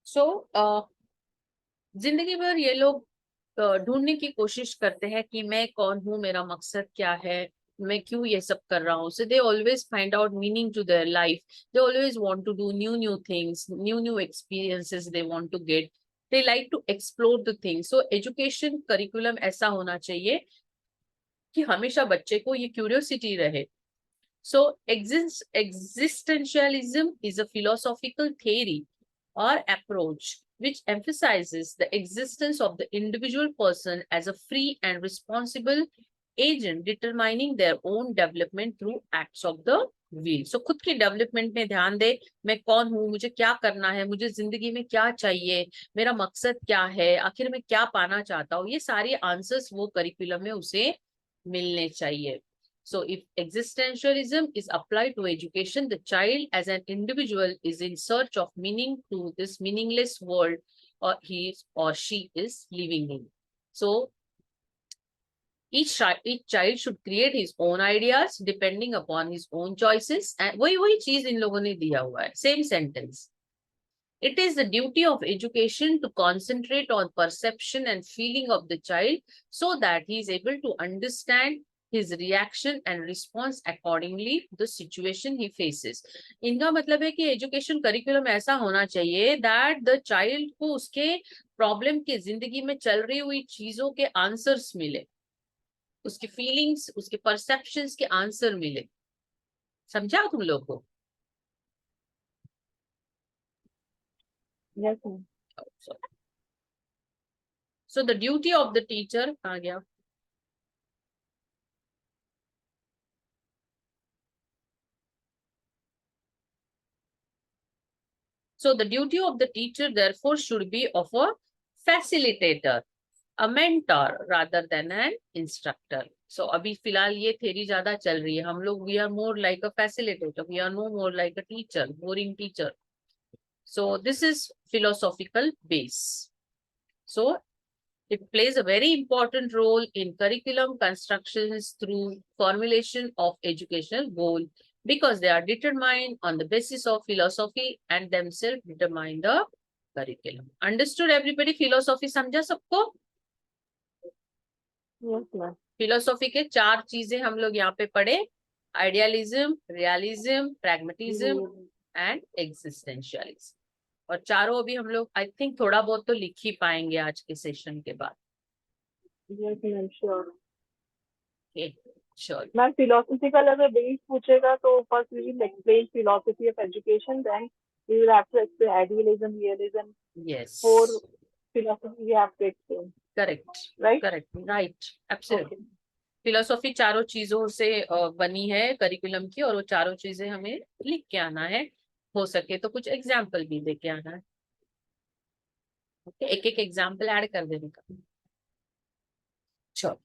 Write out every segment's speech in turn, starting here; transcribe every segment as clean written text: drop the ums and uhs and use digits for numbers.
सो जिंदगी भर ये लोग ढूंढने की कोशिश करते हैं कि मैं कौन हूँ, मेरा मकसद क्या है, मैं क्यों ये सब कर रहा हूँ. So they always find out meaning to their life. They always want to do new new things, new new experiences they want to get. They like to explore the things. So education curriculum ऐसा होना चाहिए कि हमेशा बच्चे को ये curiosity रहे. So existentialism is a philosophical theory or approach which emphasizes the existence of the individual person as a free and responsible agent determining their own development through acts of the will. So खुद की development में ध्यान दे. मैं कौन हूँ, मुझे क्या करना है, मुझे जिंदगी में क्या चाहिए, मेरा मकसद क्या है, आखिर में क्या पाना चाहता हूँ, ये सारे आंसर्स वो करिकुलम में उसे मिलने चाहिए. So if existentialism is applied to education, the child as an individual is in search of meaning to this meaningless world or he or she is living in. So each child should create his own ideas depending upon his own choices. And वही चीज इन लोगों ने दिया हुआ है. Same sentence. It is the duty of education to concentrate on perception and feeling of the child so that he is able to understand his reaction and response accordingly to the situation he faces. इनका मतलब है कि education curriculum ऐसा होना चाहिए that the child को उसके problem के जिंदगी में चल रही हुई चीजों के आंसर्स मिले, उसकी फीलिंग्स, उसके परसेप्शंस के आंसर मिले. समझा तुम लोग को? Yes, ma'am. So the duty of the teacher आ गया. So the duty of the teacher therefore should be of a facilitator, a mentor rather than an instructor. So अभी फिलहाल ये theory ज्यादा चल रही है. हम लोग we are more like a facilitator, we are no more like a teacher, boring teacher. So this is philosophical base. So it plays a very important role in curriculum constructions through formulation of educational goal because they are determined on the basis of philosophy and themselves determine the curriculum. Understood everybody? Philosophy समझा सबको? Yes, ma'am. Philosophy के 4 चीजें हम लोग यहाँ पे पढ़े: idealism, realism, pragmatism and existentialism. और चारों अभी हम लोग आई थिंक थोड़ा बहुत तो लिख ही पाएंगे आज के सेशन के बाद. Yes, ma'am, sure. Okay, sure. Ma'am, philosophical अगर base पूछेगा तो first we will explain philosophy of education, then we will have to explain idealism, realism. Yes. 4 philosophy we have to explain. Correct. Right? Correct. Right. Absolutely. Okay. Philosophy चारों चीजों से बनी है curriculum की, और वो चारों चीजें हमें लिख के आना है. हो सके तो कुछ एग्जाम्पल भी दे के आना है. ओके, एक एक एग्जाम्पल ऐड कर देने का.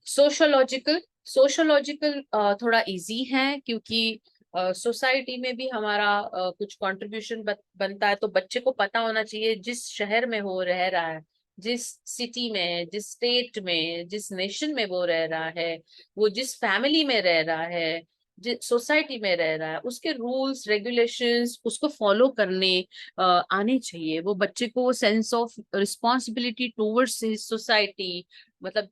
सोशोलॉजिकल. सोशोलॉजिकल थोड़ा इजी है क्योंकि सोसाइटी में भी हमारा कुछ कंट्रीब्यूशन बनता है. तो बच्चे को पता होना चाहिए जिस शहर में वो रह रहा है, जिस सिटी में, जिस स्टेट में, जिस नेशन में वो रह रहा है, वो जिस फैमिली में रह रहा है, जिस सोसाइटी में रह रहा है, उसके रूल्स रेगुलेशंस उसको फॉलो करने आने चाहिए. वो बच्चे को sense of responsibility towards his society, मतलब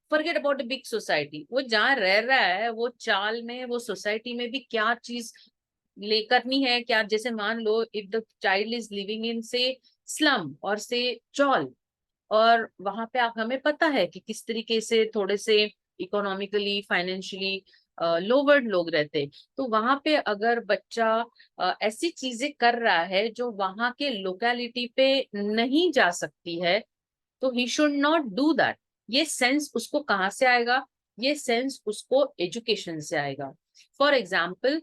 forget about a big society, वो जहाँ रह रहा है वो चाल में, वो सोसाइटी में भी क्या चीज ले करनी है क्या. जैसे मान लो if the child is living in से स्लम और से चौल, और वहां पे हमें पता है कि किस तरीके से थोड़े से इकोनॉमिकली फाइनेंशियली लोवर्ड लोग रहते हैं. तो वहां पे अगर बच्चा ऐसी चीजें कर रहा है जो वहां के लोकेलिटी पे नहीं जा सकती है, तो he should not do that. ये सेंस उसको कहाँ से आएगा? ये सेंस उसको एजुकेशन से आएगा. फॉर एग्जाम्पल,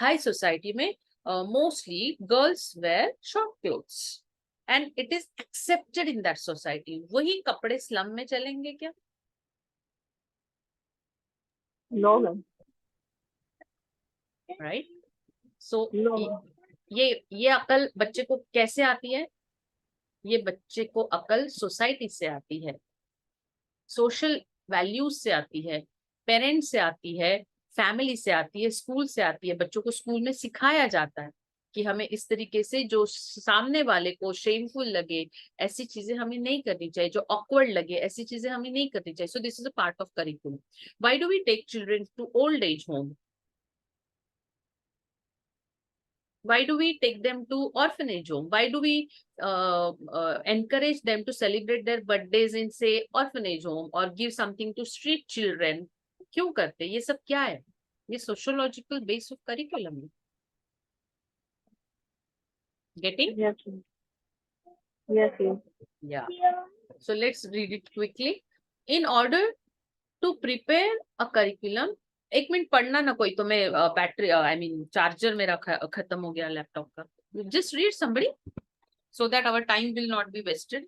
हाई सोसाइटी में mostly girls wear short clothes and it is accepted in that society. वही कपड़े स्लम में चलेंगे क्या? No, ma'am. Right. So No, ma'am. ये अकल बच्चे को कैसे आती है? ये बच्चे को अकल सोसाइटी से आती है, सोशल वैल्यूज से आती है, पेरेंट्स से आती है, फैमिली से आती है, स्कूल से आती है. बच्चों को स्कूल में सिखाया जाता है कि हमें इस तरीके से जो सामने वाले को शेमफुल लगे ऐसी चीजें हमें नहीं करनी चाहिए, जो ऑकवर्ड लगे ऐसी चीजें हमें नहीं करनी चाहिए. So this is a part of curriculum. Why do we take children to old age home? Why do we take them to orphanage home? Why do we encourage them to celebrate their birthdays in, say, orphanage home, or give something to street children? क्यों करते हैं? ये सब क्या है? ये sociological base of curriculum है. Getting? Yes, ma'am. Yes, yes. Yeah. So let's read it quickly. In order to prepare a curriculum, एक मिनट पढ़ना ना कोई, तो मैं बैटरी आई मीन चार्जर मेरा खत्म हो गया लैपटॉप का. Just read somebody so that our time will not be wasted.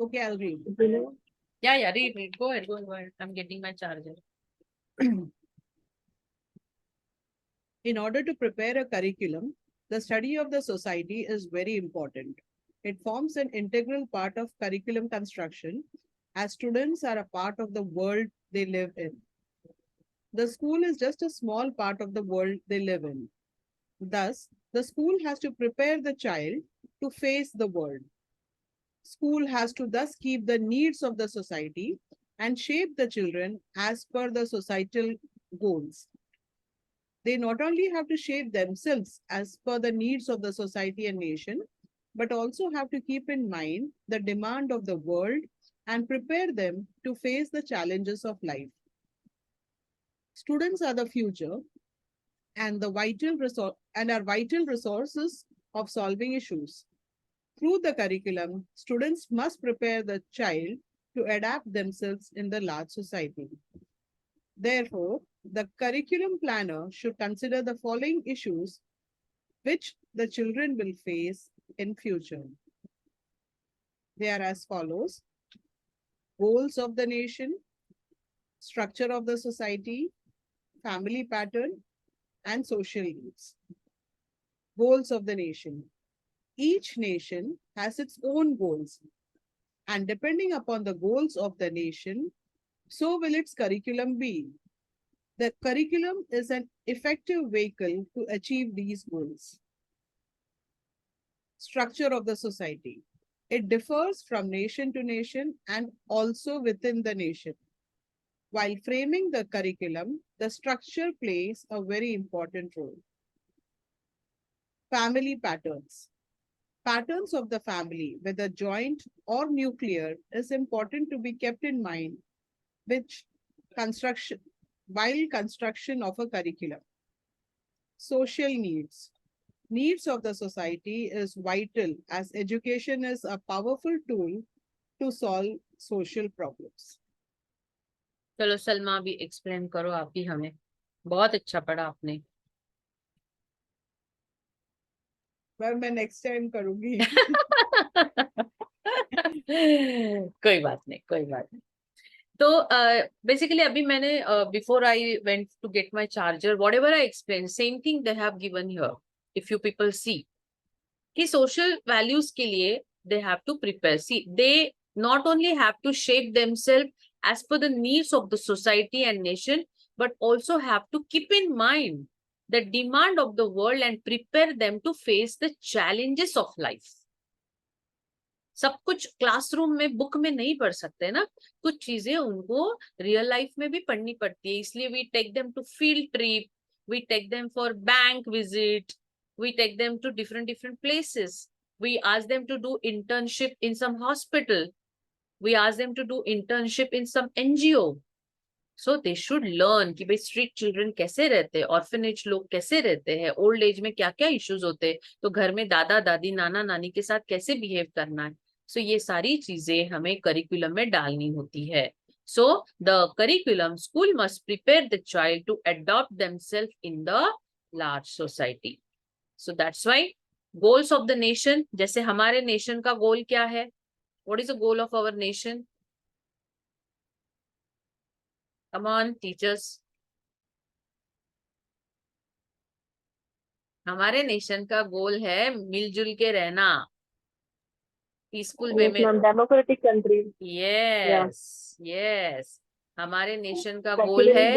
Okay, I'll read. Yeah, read. Go ahead. I'm getting my charger. In order to prepare a curriculum, the study of the society is very important. It forms an integral part of curriculum construction as students are a part of the world they live in. The school is just a small part of the world they live in. Thus, the school has to prepare the child to face the world. School has to thus keep the needs of the society and shape the children as per the societal goals. They not only have to shape themselves as per the needs of the society and nation, but also have to keep in mind the demand of the world and prepare them to face the challenges of life. Students are the future and are vital resources of solving issues. Through the curriculum, students must prepare the child to adapt themselves in the large society. Therefore, the curriculum planner should consider the following issues which the children will face in future. They are as follows: goals of the nation, structure of the society, family pattern, and social needs. Goals of the nation. Each nation has its own goals, and depending upon the goals of the nation, so will its curriculum be. The curriculum is an effective vehicle to achieve these goals. Structure of the society. It differs from nation to nation and also within the nation. While framing the curriculum, the structure plays a very important role. Family patterns. Patterns of the family, whether joint or nuclear, is important to be kept in mind while construction of a curriculum. Social needs. Needs of the society is vital as education is a powerful tool to solve social problems. चलो सलमा, अभी explain करो आप भी हमें. बहुत अच्छा पढ़ा आपने. मैं नेक्स्ट टाइम करूंगी. कोई बात नहीं. तो बेसिकली अभी मैंने before I went to get my charger, whatever I explain, same thing they have given here. If you people see कि सोशल वैल्यूज के लिए they have to prepare. See, they not only have to shape themselves as per the needs of the society and nation, but also have to keep in mind the demand of the world and prepare them to face the challenges of life. सब कुछ classroom में book में नहीं पढ़ सकते ना, कुछ चीजें उनको रियल लाइफ में भी पढ़नी पड़ती है. इसलिए we take them to field trip, we take them for bank visit, we take them to different places, we ask them to do internship in some hospital, we ask them to do internship in some NGO. So they should learn कि भाई street children कैसे रहते हैं, orphanage लोग कैसे रहते हैं, old age में क्या क्या इश्यूज होते हैं, तो घर में दादा दादी नाना नानी के साथ कैसे बिहेव करना है. सो ये सारी चीजें हमें करिकुलम में डालनी होती है. So the curriculum, school must prepare the child to adopt themself in the large society. So that's why goals of the nation, जैसे हमारे नेशन का गोल क्या है, what is the goal of our nation? Come on, teachers. हमारे nation का goal है मिलजुल के रहना, पीसफुल वे में. Democratic country. यस. हमारे नेशन का गोल है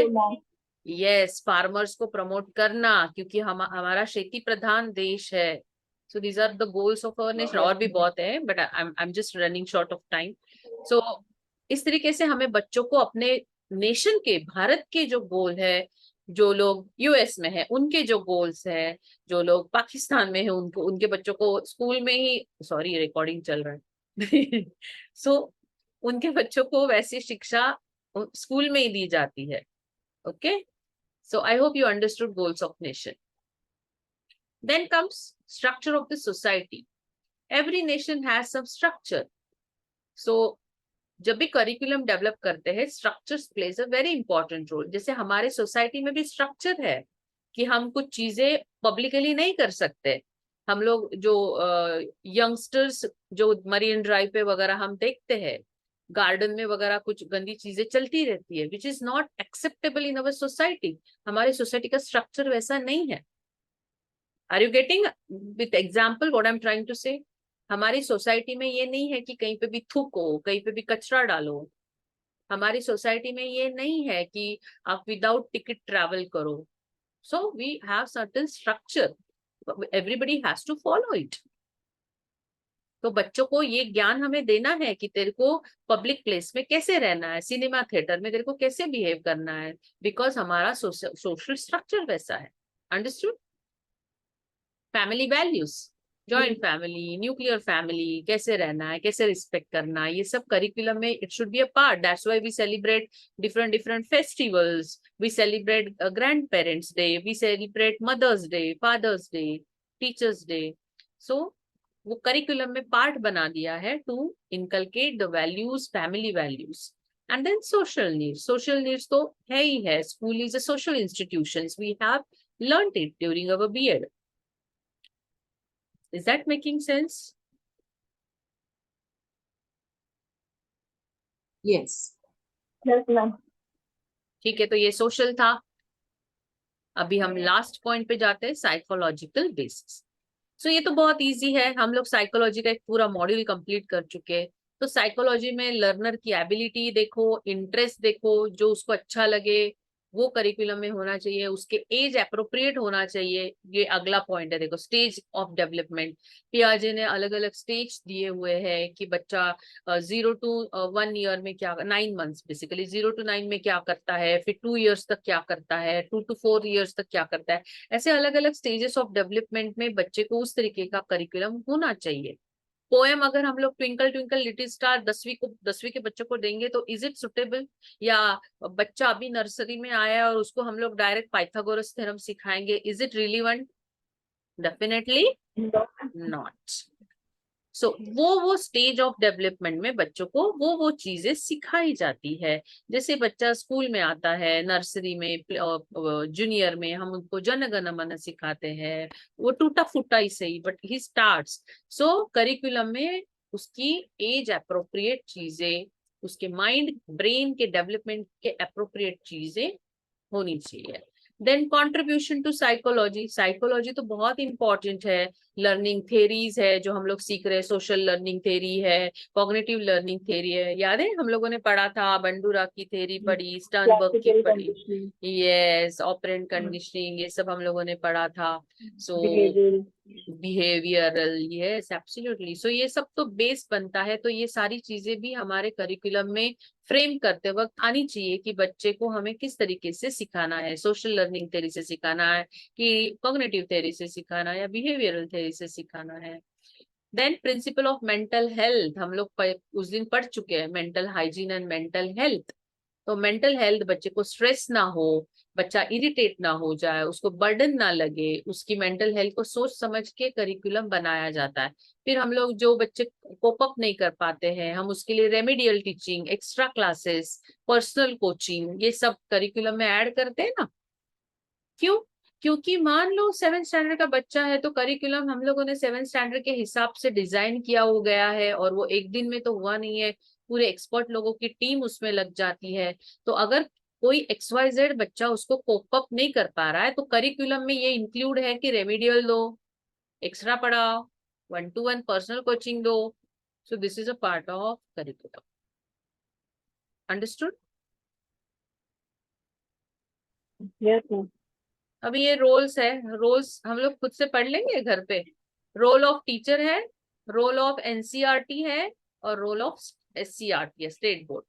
यस, फार्मर्स को प्रमोट करना, क्योंकि हमारा खेती प्रधान देश है. So these are the goals of our nation. और भी बहुत है, but I am just running short of time. सो इस तरीके से हमें बच्चों को अपने नेशन के, भारत के जो गोल है, जो लोग यूएस में है उनके जो गोल्स है, जो लोग पाकिस्तान में है उनको, उनके बच्चों को स्कूल में ही, सॉरी रिकॉर्डिंग चल रहा है सो उनके बच्चों को वैसी शिक्षा स्कूल में ही दी जाती है. Okay, so I hope you understood goals of nation. Then comes structure of the society. Every nation has some structure. So जब भी करिकुलम डेवलप करते हैं, structures plays a very important role. जैसे हमारे सोसाइटी में भी स्ट्रक्चर है कि हम कुछ चीजें पब्लिकली नहीं कर सकते. हम लोग जो यंगस्टर्स जो मरीन ड्राइव पे वगैरह हम देखते हैं, गार्डन में वगैरह कुछ गंदी चीजें चलती रहती है, which is not acceptable in our society. हमारी सोसाइटी का स्ट्रक्चर वैसा नहीं है. Are you getting with example what I am trying to say? हमारी सोसाइटी में ये नहीं है कि कहीं पे भी थूको, कहीं पे भी कचरा डालो. हमारी सोसाइटी में ये नहीं है कि आप विदाउट टिकट ट्रैवल करो. So we have certain structure, everybody has to follow it. तो बच्चों को ये ज्ञान हमें देना है कि तेरे को पब्लिक प्लेस में कैसे रहना है, सिनेमा थिएटर में तेरे को कैसे बिहेव करना है, बिकॉज हमारा सोशल स्ट्रक्चर वैसा है. Understood? Family values, joint family, nuclear family, कैसे रहना है, कैसे रिस्पेक्ट करना है, ये सब करिकुलम में it should be a part. That's why we celebrate different different festivals. We celebrate grandparents day, we celebrate mother's day, father's day, teachers' day. So वो करिकुलम में पार्ट बना दिया है to inculcate the values, family values. And then social needs. Social needs तो है ही है. School is a social institution. We have learned it during our BEd. Is that making sense? Yes. Yes, ma'am. ठीक है, तो ये social था. अभी हम लास्ट पॉइंट पे जाते हैं, साइकोलॉजिकल बेसिस. सो ये तो बहुत इजी है, हम लोग साइकोलॉजी का एक पूरा मॉड्यूल कंप्लीट कर चुके हैं. तो साइकोलॉजी में लर्नर की एबिलिटी देखो, इंटरेस्ट देखो, जो उसको अच्छा लगे वो करिकुलम में होना चाहिए, उसके एज अप्रोप्रिएट होना चाहिए. ये अगला पॉइंट है. देखो, स्टेज ऑफ डेवलपमेंट. पियाजे ने अलग अलग स्टेज दिए हुए हैं कि बच्चा 0 to 1 year में क्या, 9 months बेसिकली, 0 to 9 में क्या करता है, फिर 2 years तक क्या करता है, 2 to 4 years तक क्या करता है. ऐसे अलग अलग स्टेजेस ऑफ डेवलपमेंट में बच्चे को उस तरीके का करिकुलम होना चाहिए. पोएम अगर हम लोग ट्विंकल ट्विंकल लिटिल स्टार 10वीं के बच्चों को देंगे तो इज इट सुटेबल? या बच्चा अभी नर्सरी में आया है और उसको हम लोग डायरेक्ट पाइथागोरस थ्योरम सिखाएंगे, is it relevant? Definitely not. So वो स्टेज ऑफ डेवलपमेंट में बच्चों को वो चीजें सिखाई जाती है. जैसे बच्चा स्कूल में आता है, नर्सरी में, जूनियर में हम उनको जन गण मन सिखाते हैं. वो टूटा फूटा ही सही, but he starts. So curriculum में उसकी एज अप्रोप्रिएट चीजें, उसके माइंड ब्रेन के डेवलपमेंट के अप्रोप्रिएट चीजें होनी चाहिए. Then contribution to psychology. Psychology तो बहुत इंपॉर्टेंट है. लर्निंग थेरीज है जो हम लोग सीख रहे हैं. सोशल लर्निंग थेरी है, कॉग्निटिव लर्निंग थेरी है. याद है हम लोगों ने पढ़ा था, बंडूरा की थेरी पढ़ी, स्टर्नबर्ग की Classical पढ़ी. conditioning, यस, ऑपरेंट कंडीशनिंग, ये सब हम लोगों ने पढ़ा था. So behavioral. Behavioural, yes absolutely. So ये सब तो बेस बनता है. तो ये सारी चीजें भी हमारे करिकुलम में फ्रेम करते वक्त आनी चाहिए कि बच्चे को हमें किस तरीके से सिखाना है. सोशल लर्निंग थ्योरी से सिखाना है कि कॉग्निटिव थ्योरी से सिखाना है या बिहेवियरल थ्योरी से सिखाना है. Then principle of mental health हम लोग उस दिन पढ़ चुके हैं, mental hygiene and mental health. तो मेंटल हेल्थ, बच्चे को स्ट्रेस ना हो, बच्चा इरिटेट ना हो जाए, उसको बर्डन ना लगे, उसकी मेंटल हेल्थ को सोच समझ के करिकुलम बनाया जाता है. फिर हम लोग जो बच्चे कोप अप नहीं कर पाते हैं, हम उसके लिए remedial teaching, extra classes, personal coaching, ये सब करिकुलम में ऐड करते हैं ना. क्यों? क्योंकि मान लो 7th स्टैंडर्ड का बच्चा है तो करिकुलम हम लोगों ने 7th स्टैंडर्ड के हिसाब से डिजाइन किया हो गया है, और वो एक दिन में तो हुआ नहीं है. पूरे एक्सपर्ट लोगों की टीम उसमें लग जाती है. तो अगर कोई XYZ बच्चा उसको कोप अप नहीं कर पा रहा है तो करिकुलम में ये इंक्लूड है कि रेमेडियल दो, एक्स्ट्रा पढ़ाओ, 1-to-1 पर्सनल कोचिंग दो. सो this is a part of curriculum. Understood? Yes, ma'am. अभी ये रोल्स है, रोल्स हम लोग खुद से पढ़ लेंगे घर पे। रोल ऑफ टीचर है, रोल ऑफ एनसीईआरटी है, और रोल ऑफ एससीईआरटी है, स्टेट बोर्ड।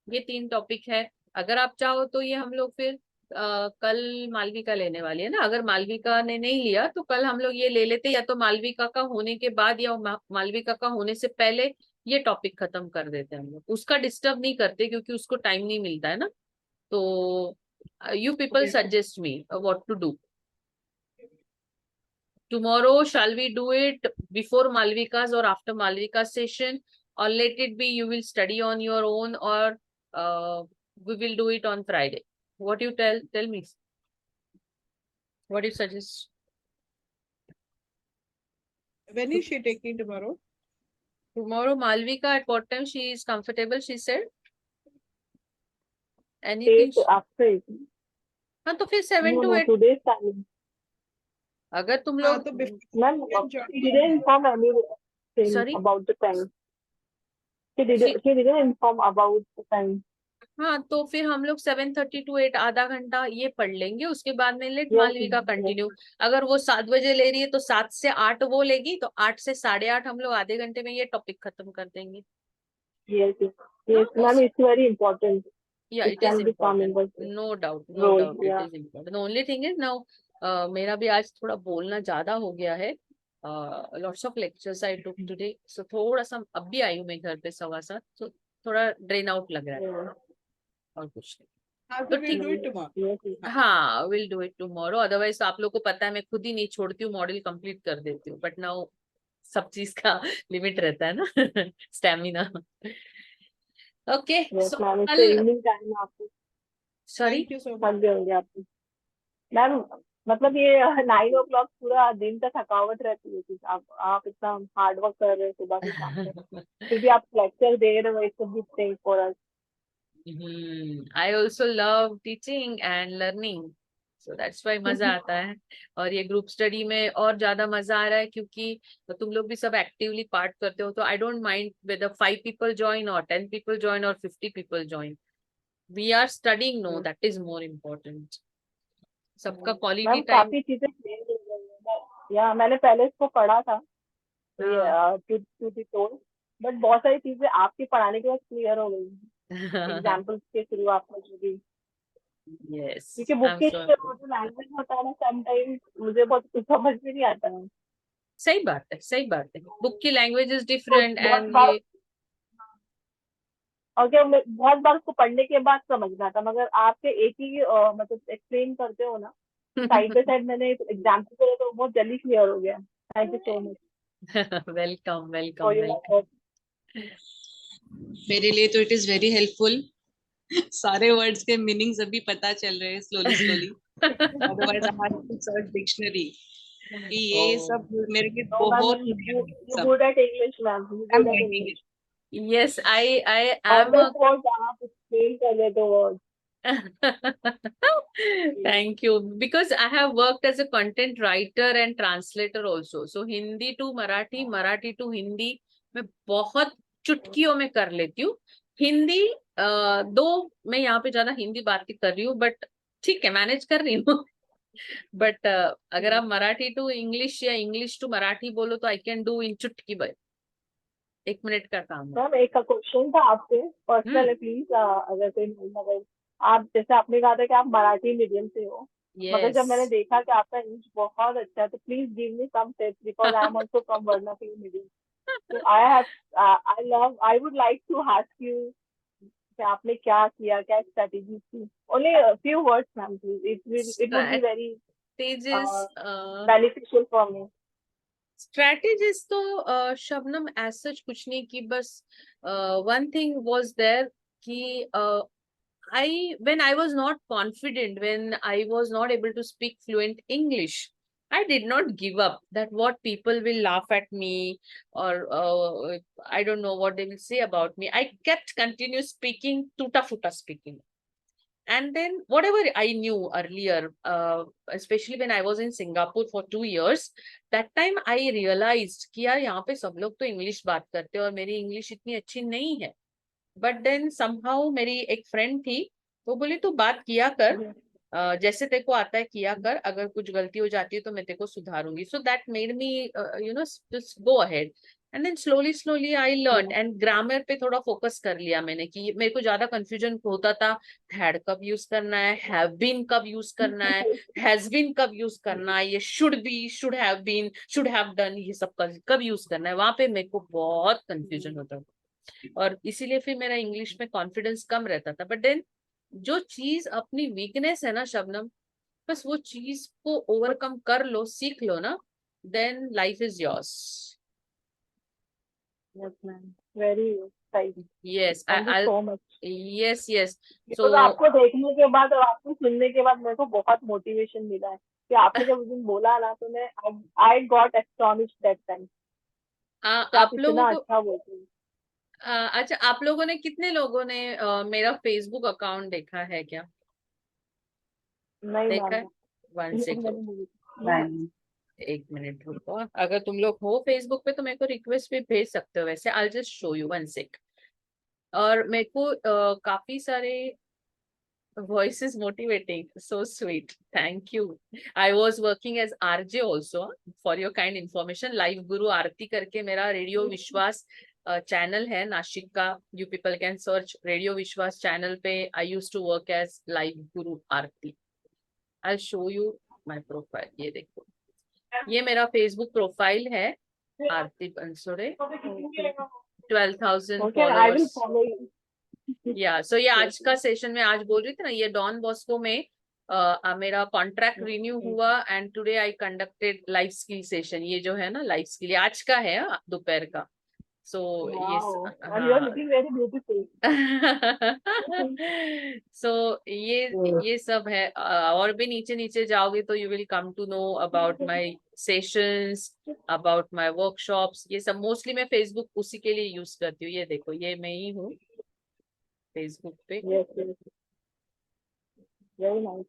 ये 3 टॉपिक है। अगर आप चाहो तो ये हम लोग फिर कल मालविका लेने वाली है ना, अगर मालविका ने नहीं लिया तो कल हम लोग ये ले लेते, या तो मालविका का होने के बाद या मालविका का होने से पहले ये टॉपिक खत्म कर देते हैं हम लोग। उसका डिस्टर्ब नहीं करते क्योंकि उसको टाइम नहीं मिलता है ना। तो you people suggest me what to do. Tomorrow, shall we do it before Malvika's or after Malvika's session, or let it be you will study on your own, or we will do it on Friday? What you tell me? What you suggest? When is she taking tomorrow? Tomorrow, Malvika, at what time she is comfortable? She said Eight anything. after 8. हाँ तो फिर 7 to 8 today's timing. अगर तुम हाँ, लोग तो before Ma'am, you can join she didn't inform anything Sorry? about the time. She didn't inform about the time. हाँ तो फिर हम लोग 7:30 to 8 आधा घंटा ये पढ़ लेंगे, उसके बाद में late Yes, Malvika yes. Continue. अगर वो 7 बजे ले रही है तो 7 से 8 वो लेगी, तो 8 से 8:30 हम लोग आधे घंटे में ये टॉपिक खत्म कर देंगे। Yes, yes. Yes, हाँ, ma'am, it's very important. yeah, It it is can be some important. in the No doubt, no role. doubt, it Yeah. is important. The only thing is now, मेरा भी आज थोड़ा बोलना ज्यादा हो गया है। Lots of lectures I took today, so थोड़ा सा अब भी आई हूँ मैं घर पे 7:15, so थोड़ा ड्रेन आउट लग रहा है Yeah. और कुछ नहीं। हाँ, तो तो we'll ठीक do it tomorrow. Yes, yes. हाँ, will do it tomorrow. Otherwise आप लोग को पता है मैं खुद ही नहीं छोड़ती हूँ, मॉडल कंप्लीट कर देती हूँ, बट नाउ सब चीज का लिमिट रहता है ना, stamina. Okay Yes, so ma'am, it's the कल, evening time आपको sorry Thank you so much. थक गए होंगे आप। मैम, मतलब ये 9 o'clock पूरा दिन का थकावट रहती है कि आप इतना हार्ड वर्क कर रहे हो सुबह से शाम तक, फिर भी आप लेक्चर दे रहे हो, it's a big thing for us. I also love teaching and learning, so that's why मजा आता है। और ये ग्रुप स्टडी में और ज्यादा मजा आ रहा है क्योंकि तुम लोग भी सब एक्टिवली पार्ट करते हो, तो I don't mind whether 5 people join or 10 people join or 50 people join, we are studying, no, that is more important। सबका क्वालिटी मैम टाइम। काफी चीजें चेंज हो गई है, या मैंने पहले इसको पढ़ा था ये टू बी टोल्ड, बट बहुत सारी चीजें आपके पढ़ाने के बाद क्लियर हो गई एग्जाम्पल्स के थ्रू आपने जो भी, यस, क्योंकि आई बुक एम के श्योर। जो लैंग्वेज होता है ना समटाइम्स मुझे बहुत कुछ समझ में नहीं आता है। सही बात है, सही बात है, बुक की लैंग्वेज इज तो डिफरेंट बहुत एंड बार, ये और क्या बहुत बार उसको पढ़ने के बाद समझ में आता, मगर आपके एक ही मतलब एक्सप्लेन करते हो ना साइड बाय साइड, मैंने एग्जाम्पल करा तो बहुत जल्दी क्लियर हो गया। Thank you so much welcome for welcome your welcome. Effort. मेरे लिए तो इट इज वेरी हेल्पफुल। सारे वर्ड्स के मीनिंग्स अभी पता चल रहे हैं slowly slowly, otherwise I have to search dictionary. कि ये सब मेरे लिए No, ma'am, बहुत you सब good at English, ma'am. You I am good at learning English. It. yes, I On am the a spot आप explain कर लेते हो words. thank you, because I have worked as a content writer and translator also, so Hindi to Marathi, Marathi to Hindi मैं बहुत चुटकियों में कर लेती हूँ। हिंदी दो मैं यहाँ पे ज्यादा हिंदी बात कर रही हूँ, बट ठीक है, मैनेज कर रही हूँ। बट अगर आप मराठी टू इंग्लिश या इंग्लिश टू मराठी बोलो तो आई कैन डू इन चुटकी भर, 1 मिनट का काम है। मैम एक क्वेश्चन था आपसे पर्सनल है, प्लीज अगर कोई नहीं, मगर आप जैसे आपने कहा था कि आप मराठी मीडियम से हो, मगर जब मैंने यस देखा कि आपका इंग्लिश बहुत अच्छा है, तो please give me some tips because I am also from vernacular medium. So I would like to ask you कि आपने क्या किया, क्या स्ट्रेटेजी थी? Only a few words, ma'am, please. It would be very strategies beneficial for me. Strategies तो Shabnam as such कुछ नहीं की, बस वन थिंग वाज देयर कि when I was not confident, when I was not able to speak fluent English, I did not give up that what people will laugh at me, or I don't know what they will say about me. I kept continue speaking, tuta futa speaking. And then whatever I knew earlier, especially when I was in Singapore for 2 years, that time I realized कि यार यहाँ पे सब लोग तो English बात करते हैं और मेरी इंग्लिश इतनी अच्छी नहीं है। बट देन समहाउ मेरी एक फ्रेंड थी, तो बोली तू बात किया कर, हम्म, जैसे तेरे को आता है किया कर, अगर कुछ गलती हो जाती है तो मैं तेरे को सुधारूंगी. So that made me just go ahead. And then slowly slowly I learn, hmm, and grammar पे थोड़ा फोकस कर लिया मैंने कि मेरे को ज्यादा कंफ्यूजन होता था. हैड कब यूज करना है, हैव बीन कब यूज करना है, हैज बीन कब यूज करना है, ये should be, should have been, should have done, ये सब कब यूज करना है, वहां पे मेरे को बहुत कंफ्यूजन होता था. और इसीलिए फिर मेरा इंग्लिश में कॉन्फिडेंस कम रहता था. बट देन जो चीज अपनी वीकनेस है ना शबनम, बस वो चीज को ओवरकम कर लो, सीख लो ना, then life is yours. yes ma'am, very right. Yes Thank you I. so much. Yes yes. So because आपको देखने के बाद और आपको सुनने के बाद मेरे को बहुत मोटिवेशन मिला है कि आपने जब उस दिन बोला ना तो मैं I got astonished that time कि आप आप लोगों इतना को अच्छा बोलते हैं. अच्छा, आप लोगों ने, कितने लोगों ने मेरा फेसबुक अकाउंट देखा है क्या? नहीं देखा मैम, है? वन ये तो सेकेंड, मैंने नहीं. नहीं, एक मिनट रुको. अगर तुम लोग हो फेसबुक पे तो मेरे को रिक्वेस्ट भी भेज सकते हो. वैसे I just show you one sec. और मेरे को काफी सारे voice is motivating, so sweet, thank you. I was working as RJ also, for your kind information. Live Guru आरती करके मेरा रेडियो विश्वास चैनल है नासिक का. You people can search radio Vishwas channel पे. I use to work as live Guru Aarti. I show you my profile. ये देखो, ये मेरा Facebook profile है, Aarti Bansode. 12,000 okay, I will followers. Follow you. या सो ये आज का सेशन में आज बोल रही थी ना, ये डॉन बॉस्को में मेरा कॉन्ट्रैक्ट रिन्यू हुआ. And today I conducted life skill session. ये जो है ना लाइफ स्किल, ये आज का है दोपहर का. सो ये वाओ, एंड यू आर हाँ. Looking very beautiful. सो ये सब है. और भी नीचे नीचे जाओगे तो you will come to know about my sessions, about my workshops. ये सब मोस्टली मैं फेसबुक उसी के लिए यूज करती हूँ. ये देखो, ये मैं ही हूँ फेसबुक पे. Yes, very nice.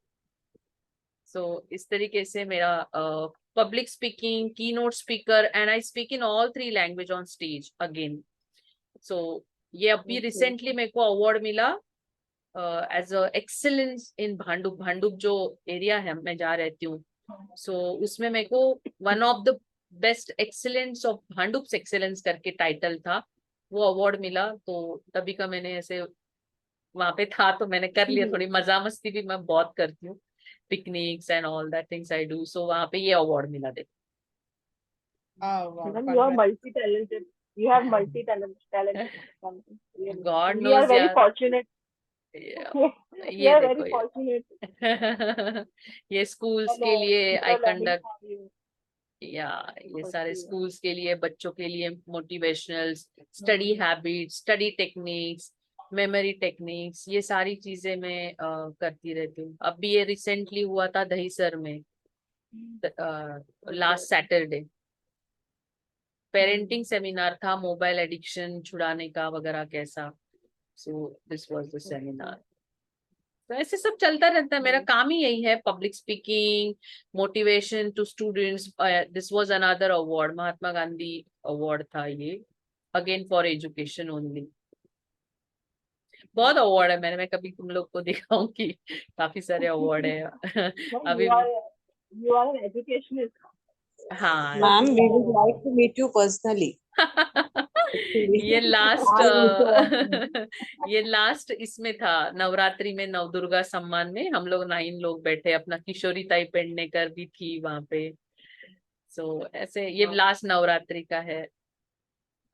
सो इस तरीके से मेरा public speaking, keynote speaker, and I speak in all 3 language on stage again. So ये अभी रिसेंटली मेरे को अवार्ड मिला as a excellence in Bhandup. Bhandup जो एरिया है मैं जहाँ रहती हूँ, सो उसमें मेरे को one of the best excellence of Bhandup excellence करके टाइटल था, वो अवार्ड मिला. तो तभी का मैंने ऐसे वहां पे था तो मैंने कर लिया. थोड़ी मजा मस्ती भी मैं बहुत करती हूँ, picnics and all that things I do. So वहां पे ये अवार्ड मिला. देखो, Oh, wow. Ma'am, you are Congrats. multi-talented. You have multi-talented. Really. God We are knows very यार. fortunate. We ये are देखो very fortunate. ये स्कूल्स And के लिए we I are learning conduct. from you. या ये सारे Okay. स्कूल्स के लिए, बच्चों के लिए motivational study habits, study techniques, memory techniques, ये सारी चीजें मैं करती रहती हूँ. अभी ये रिसेंटली हुआ था दहीसर में लास्ट सैटरडे. पेरेंटिंग सेमिनार था, मोबाइल एडिक्शन छुड़ाने का वगैरह कैसा. So this was the seminar. तो ऐसे सब चलता रहता है. मेरा काम ही यही है, public speaking, motivation to students. This was another award, Mahatma Gandhi award था ये, अगेन फॉर एजुकेशन ओनली. बहुत अवार्ड है. मैं कभी तुम लोग को दिखाऊंगी, काफी सारे अवार्ड है. Ma'am, अभी you are an educationist. हाँ. Ma'am, we would like to meet you personally. ये last I also want to. ये लास्ट इसमें था, नवरात्रि में, नवदुर्गा सम्मान में हम लोग 9 लोग बैठे. अपना किशोरी ताई पेडनेकर भी थी वहां पे. सो ऐसे ये लास्ट नवरात्रि का है.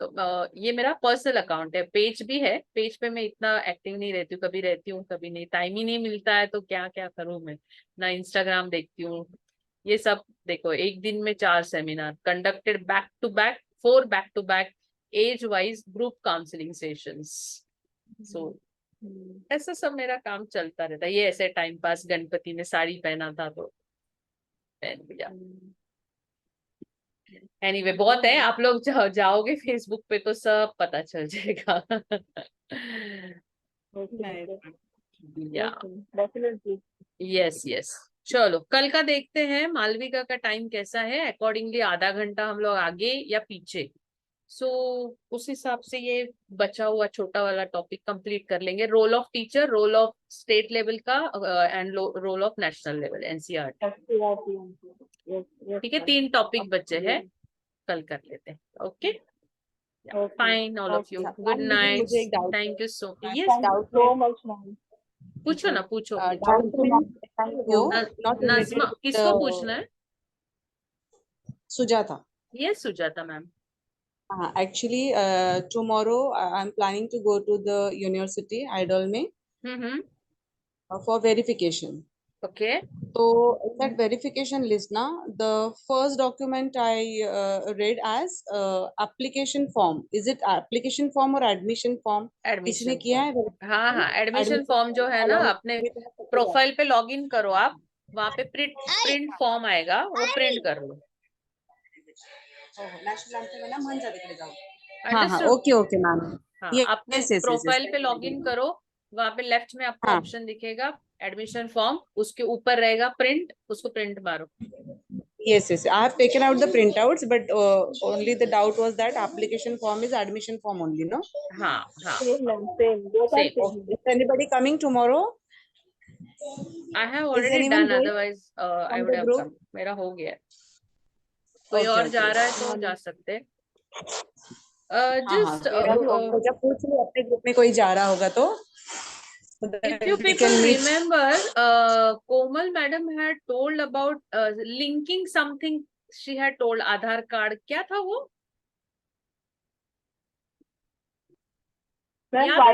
तो ये मेरा पर्सनल अकाउंट है. पेज भी है, पेज पे मैं इतना एक्टिव नहीं रहती हूँ. कभी रहती हूँ कभी नहीं, टाइम ही नहीं मिलता है तो क्या क्या करूँ मैं. ना इंस्टाग्राम देखती हूँ. ये सब देखो, एक दिन में 4 seminar conducted, back to back, 4 back to back age wise group counselling sessions. So ऐसा सब मेरा काम चलता रहता है. ये ऐसे टाइम पास, गणपति में साड़ी पहना था तो पहन लिया. एनीवे बहुत है. आप लोग जाओगे फेसबुक पे तो सब पता चल जाएगा. Okay, okay. या Yes, definitely. Yes yes. चलो कल का देखते हैं मालविका का टाइम कैसा है, अकॉर्डिंगली आधा घंटा हम लोग आगे या पीछे. सो उस हिसाब से ये बचा हुआ छोटा वाला टॉपिक कंप्लीट कर लेंगे. Role of teacher, role of state level का and role of national level NCERT. Yes, yes, ठीक है, ma'am. 3 टॉपिक बचे हैं, कल कर लेते हैं. Okay, Okay. Fine all of you. Okay. Good night. मुझे एक doubt thank you so Thank yes. you so much, ma'am. पूछो ना, पूछो. डाउट नॉट नजमा, किसको पूछना है? Sujata. Yes Sujata ma'am. Actually, tomorrow I'm planning to go to the university, Idol में, for verification. Okay. So in that verification list, na, the first document I read as application form. Is it application form or admission form? किसने admission किया है? हाँ हाँ, admission form जो है ना, अपने प्रोफाइल पे लॉगिन करो आप, वहाँ पे प्रिंट फॉर्म आएगा, वो प्रिंट कर लो. नेशनल एंथम है ना, मंजा तिकडे जाऊ. हाँ अंडरस्टूड. Okay okay ma'am. हाँ, Yes, अपने yes, yes, yes, profile yes. पे लॉगिन करो, वहाँ पे लेफ्ट में आपको हाँ. ऑप्शन दिखेगा एडमिशन फॉर्म, उसके ऊपर रहेगा प्रिंट, उसको प्रिंट मारो. Yes, yes. I have taken out the printouts, but only the doubt was that application form is admission form only, no? हाँ हाँ. Same, ma'am. Same. Both are Same. same. Is anybody coming tomorrow? I have Is already anyone done, going otherwise I from would the have group? come. मेरा हो गया है. कोई Okay, और okay. जा रहा है तो जा सकते हैं. हाँ हाँ. Just तो जब पूछ लो अपने ग्रुप में कोई जा रहा होगा तो. if you people remember, Komal madam had told about linking something. She had told Aadhaar card. क्या था वो? Ma'am, याद